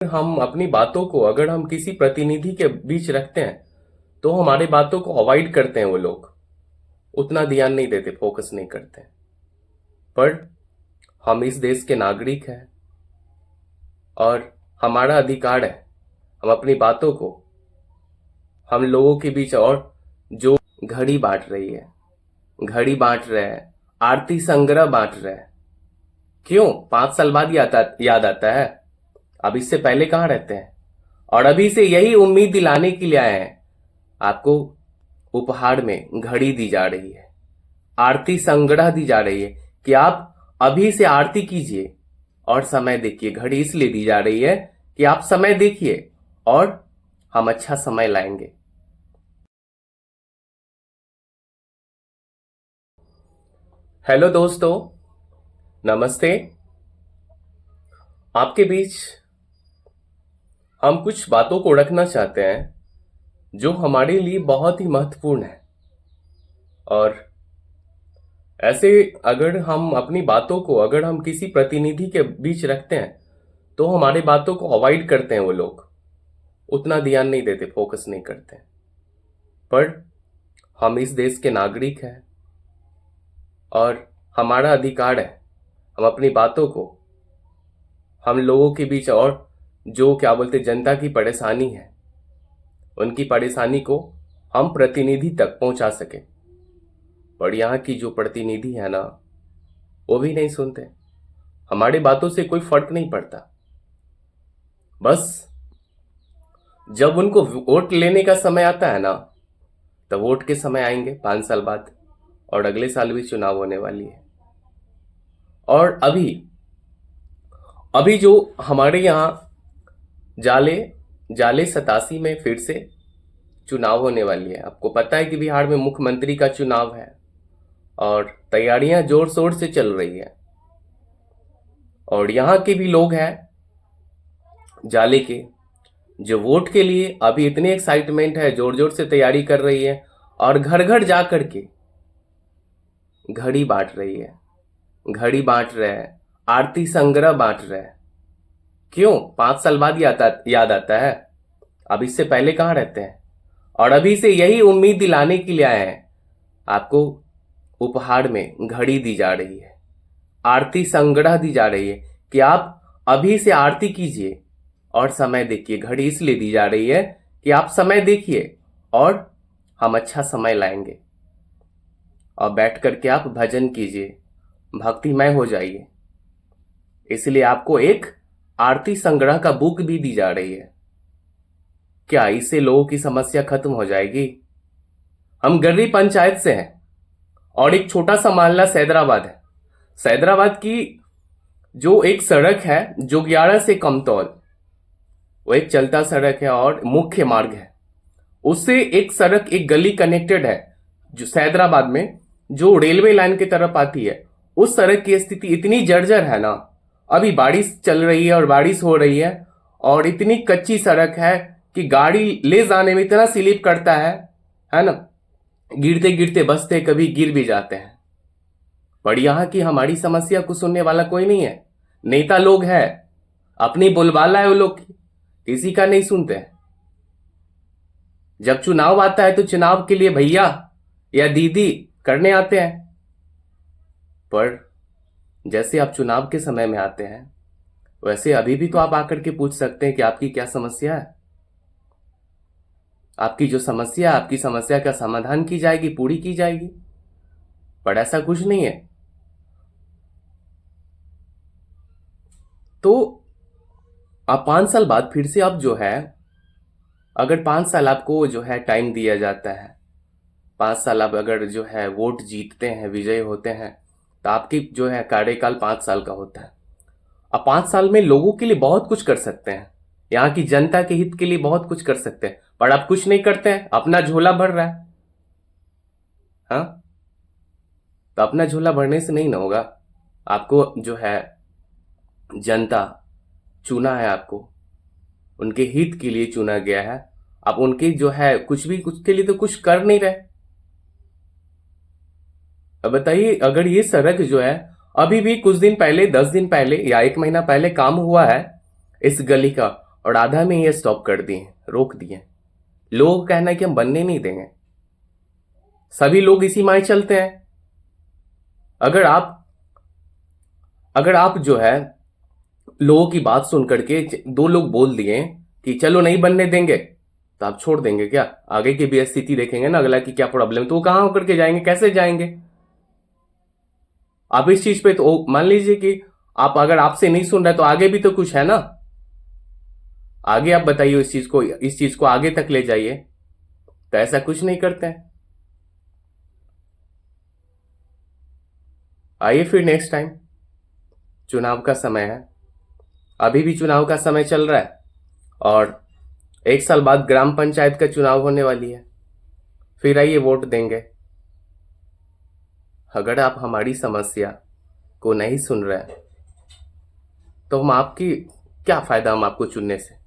हम अपनी बातों को अगर हम किसी प्रतिनिधि के बीच रखते हैं तो हमारे बातों को अवॉइड करते हैं। वो लोग उतना ध्यान नहीं देते, फोकस नहीं करते। पर हम इस देश के नागरिक हैं और हमारा अधिकार है हम अपनी बातों को हम लोगों के बीच। और जो घड़ी बांट रही है, घड़ी बांट रहे हैं, आरती संग्रह बांट रहे हैं, क्यों? 5 साल बाद याद आता है। अब इससे पहले कहाँ रहते हैं? और अभी से यही उम्मीद दिलाने के लिए आए हैं। आपको उपहार में घड़ी दी जा रही है, आरती संग्रह दी जा रही है कि आप अभी से आरती कीजिए और समय देखिए। घड़ी इसलिए दी जा रही है कि आप समय देखिए और हम अच्छा समय लाएंगे। हेलो दोस्तों, नमस्ते। आपके बीच हम कुछ बातों को रखना चाहते हैं जो हमारे लिए बहुत ही महत्वपूर्ण है। और ऐसे अगर हम अपनी बातों को अगर हम किसी प्रतिनिधि के बीच रखते हैं तो हमारे बातों को अवॉइड करते हैं। वो लोग उतना ध्यान नहीं देते, फोकस नहीं करते। पर हम इस देश के नागरिक हैं और हमारा अधिकार है हम अपनी बातों को हम लोगों के बीच। और जो क्या बोलते जनता की परेशानी है, उनकी परेशानी को हम प्रतिनिधि तक पहुंचा सके। पर यहाँ की जो प्रतिनिधि है ना, वो भी नहीं सुनते। हमारी बातों से कोई फर्क नहीं पड़ता। बस जब उनको वोट लेने का समय आता है ना, तब वोट के समय आएंगे 5 साल बाद, और अगले साल भी चुनाव होने वाली है। और अभी अभी जो हमारे यहाँ जाले जाले 87 में फिर से चुनाव होने वाली है। आपको पता है कि बिहार में मुख्यमंत्री का चुनाव है और तैयारियां जोर शोर से चल रही है। और यहाँ के भी लोग हैं जाले के, जो वोट के लिए अभी इतने एक्साइटमेंट है, जोर जोर से तैयारी कर रही है और घर घर जा करके घड़ी बांट रही है, घड़ी बांट रहे हैं, आरती संग्रह बांट रहे हैं। क्यों? 5 साल बाद याद आता है। अब इससे पहले कहाँ रहते हैं? और अभी से यही उम्मीद दिलाने के लिए आए हैं। आपको उपहार में घड़ी दी जा रही है, आरती संग्रह दी जा रही है कि आप अभी से आरती कीजिए और समय देखिए। घड़ी इसलिए दी जा रही है कि आप समय देखिए और हम अच्छा समय लाएंगे। और बैठ करके आप भजन कीजिए, भक्तिमय हो जाइए। इसलिए आपको एक आरती संग्रह का बुक भी दी जा रही है। क्या इससे लोगों की समस्या खत्म हो जाएगी? हम गर्री पंचायत से हैं और एक छोटा सा मोहल्ला सैदराबाद है। सैदराबाद की जो एक सड़क है, जो 11 से कमतौल, वो एक चलता सड़क है और मुख्य मार्ग है। उससे एक सड़क, एक गली कनेक्टेड है जो सैदराबाद में, जो रेलवे लाइन की तरफ आती है। उस सड़क की स्थिति इतनी जर्जर है ना, अभी बारिश चल रही है और बारिश हो रही है और इतनी कच्ची सड़क है कि गाड़ी ले जाने में इतना स्लिप करता है ना, गिरते गिरते बसते, कभी गिर भी जाते हैं। पर यहाँ की हमारी समस्या को सुनने वाला कोई नहीं है। नेता लोग है, अपनी बोलबाला है वो लोग की, किसी का नहीं सुनते। जब चुनाव आता है तो चुनाव के लिए भैया या दीदी करने आते हैं। पर जैसे आप चुनाव के समय में आते हैं, वैसे अभी भी तो आप आकर के पूछ सकते हैं कि आपकी क्या समस्या है। आपकी जो समस्या, आपकी समस्या का समाधान की जाएगी, पूरी की जाएगी। पर ऐसा कुछ नहीं है। तो आप 5 साल बाद फिर से, आप जो है, अगर 5 साल आपको जो है टाइम दिया जाता है, 5 साल आप अगर जो है वोट जीतते हैं, विजय होते हैं, तो आपकी जो है कार्यकाल 5 साल का होता है। अब 5 साल में लोगों के लिए बहुत कुछ कर सकते हैं, यहाँ की जनता के हित के लिए बहुत कुछ कर सकते हैं। पर आप कुछ नहीं करते हैं, अपना झोला भर रहा है। हाँ, तो अपना झोला भरने से नहीं ना होगा। आपको जो है जनता चुना है, आपको उनके हित के लिए चुना गया है। आप उनके जो है कुछ के लिए तो कुछ कर नहीं रहे। अब बताइए, अगर ये सड़क जो है अभी भी कुछ दिन पहले, 10 दिन पहले या 1 महीना पहले काम हुआ है इस गली का, और आधा में ये स्टॉप कर दिए, रोक दिए। लोगों का कहना है कि हम बनने नहीं देंगे। सभी लोग इसी माय चलते हैं। अगर आप अगर आप जो है लोगों की बात सुन करके दो लोग बोल दिए कि चलो नहीं बनने देंगे, तो आप छोड़ देंगे क्या? आगे की भी स्थिति देखेंगे ना, अगला की क्या प्रॉब्लम, तो वो कहां होकर के जाएंगे, कैसे जाएंगे? आप इस चीज पे तो मान लीजिए कि आप अगर आपसे नहीं सुन रहे तो आगे भी तो कुछ है ना। आगे आप बताइए इस चीज को आगे तक ले जाइए। तो ऐसा कुछ नहीं करते हैं। आइए फिर नेक्स्ट टाइम। चुनाव का समय है, अभी भी चुनाव का समय चल रहा है, और 1 साल बाद ग्राम पंचायत का चुनाव होने वाली है। फिर आइए वोट देंगे। अगर आप हमारी समस्या को नहीं सुन रहे हैं तो हम आपकी क्या फायदा हम आपको चुनने से।